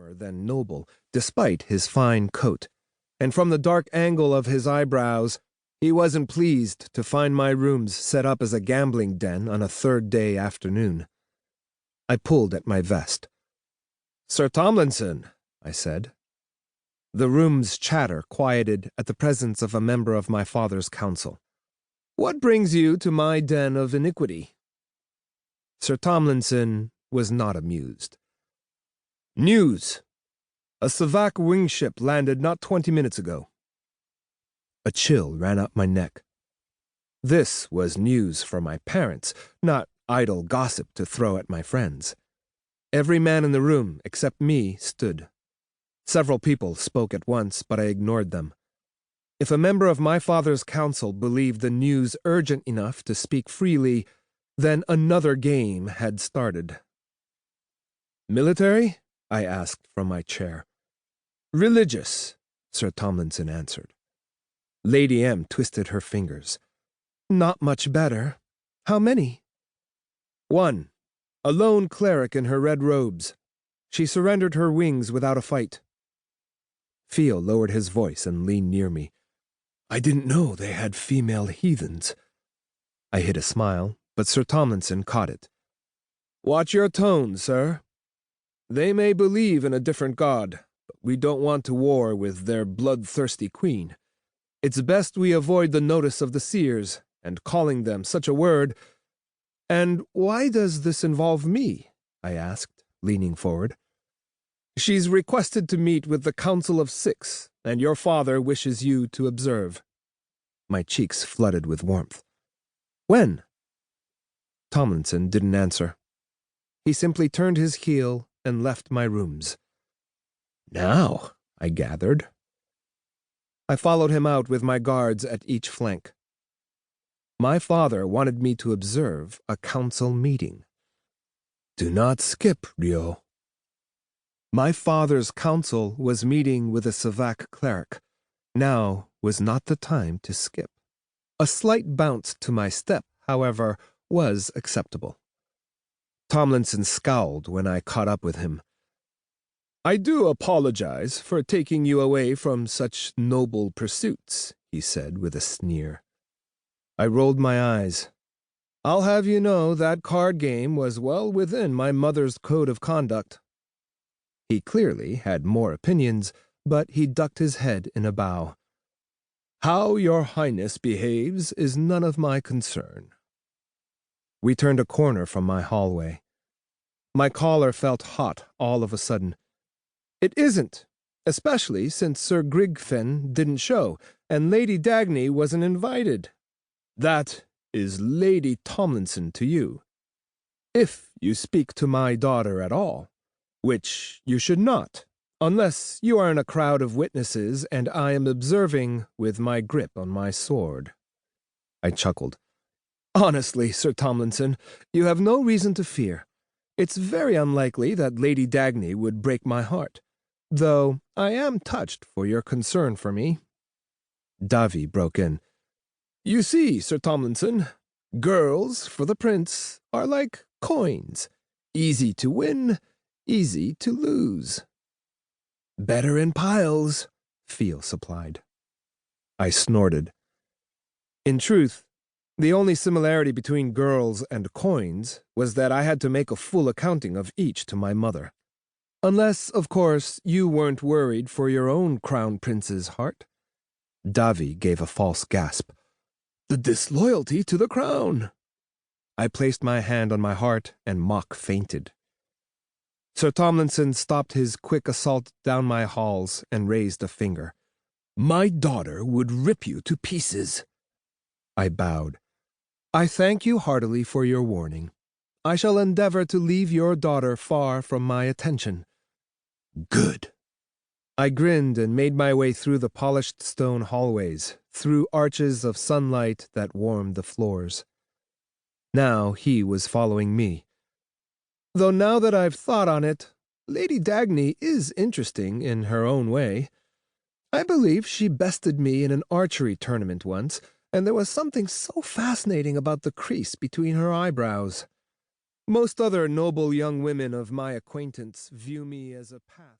warmer than noble, despite his fine coat, and from the dark angle of his eyebrows, he wasn't pleased to find my rooms set up as a gambling den on a third-day afternoon. I pulled at my vest. "Sir Tomlinson," I said. The room's chatter quieted at the presence of a member of my father's council. "What brings you to my den of iniquity?" Sir Tomlinson was not amused. "News! A Savak wingship landed not 20 minutes ago." A chill ran up my neck. This was news for my parents, not idle gossip to throw at my friends. Every man in the room, except me, stood. Several people spoke at once, but I ignored them. If a member of my father's council believed the news urgent enough to speak freely, then another game had started. "Military?" I asked from my chair. "Religious," Sir Tomlinson answered. Lady M twisted her fingers. "Not much better. How many?" "One. A lone cleric in her red robes. She surrendered her wings without a fight." Theo lowered his voice and leaned near me. "I didn't know they had female heathens." I hid a smile, but Sir Tomlinson caught it. "Watch your tone, sir. They may believe in a different god, but we don't want to war with their bloodthirsty queen. It's best we avoid the notice of the seers, and calling them such a word." "And why does this involve me?" I asked, leaning forward. "She's requested to meet with the Council of Six, and your father wishes you to observe." My cheeks flooded with warmth. "When?" Tomlinson didn't answer. He simply turned his heel and left my rooms. "Now," I gathered. I followed him out with my guards at each flank. My father wanted me to observe a council meeting. "Do not skip, Rio." My father's council was meeting with a Savak cleric. Now was not the time to skip. A slight bounce to my step, however, was acceptable. Tomlinson scowled when I caught up with him. "I do apologize for taking you away from such noble pursuits," he said with a sneer. I rolled my eyes. "I'll have you know that card game was well within my mother's code of conduct." He clearly had more opinions, but he ducked his head in a bow. "How your Highness behaves is none of my concern." We turned a corner from my hallway. My collar felt hot all of a sudden. "It isn't, especially since Sir Grigfen didn't show, and Lady Dagney wasn't invited. That is Lady Tomlinson to you. If you speak to my daughter at all, which you should not, unless you are in a crowd of witnesses and I am observing with my grip on my sword." I chuckled. "Honestly, Sir Tomlinson, you have no reason to fear. It's very unlikely that Lady Dagney would break my heart, though I am touched for your concern for me." Davy broke in. "You see, Sir Tomlinson, girls for the prince are like coins, easy to win, easy to lose." "Better in piles," Theo supplied. I snorted. In truth, the only similarity between girls and coins was that I had to make a full accounting of each to my mother. Unless, of course, you weren't worried for your own crown prince's heart. Davy gave a false gasp. "The disloyalty to the crown." I placed my hand on my heart and mock fainted. Sir Tomlinson stopped his quick assault down my halls and raised a finger. "My daughter would rip you to pieces." I bowed. "I thank you heartily for your warning. I shall endeavor to leave your daughter far from my attention." "Good." I grinned and made my way through the polished stone hallways, through arches of sunlight that warmed the floors. Now he was following me. Though now that I've thought on it, Lady Dagney is interesting in her own way. I believe she bested me in an archery tournament once, and there was something so fascinating about the crease between her eyebrows. Most other noble young women of my acquaintance view me as a path.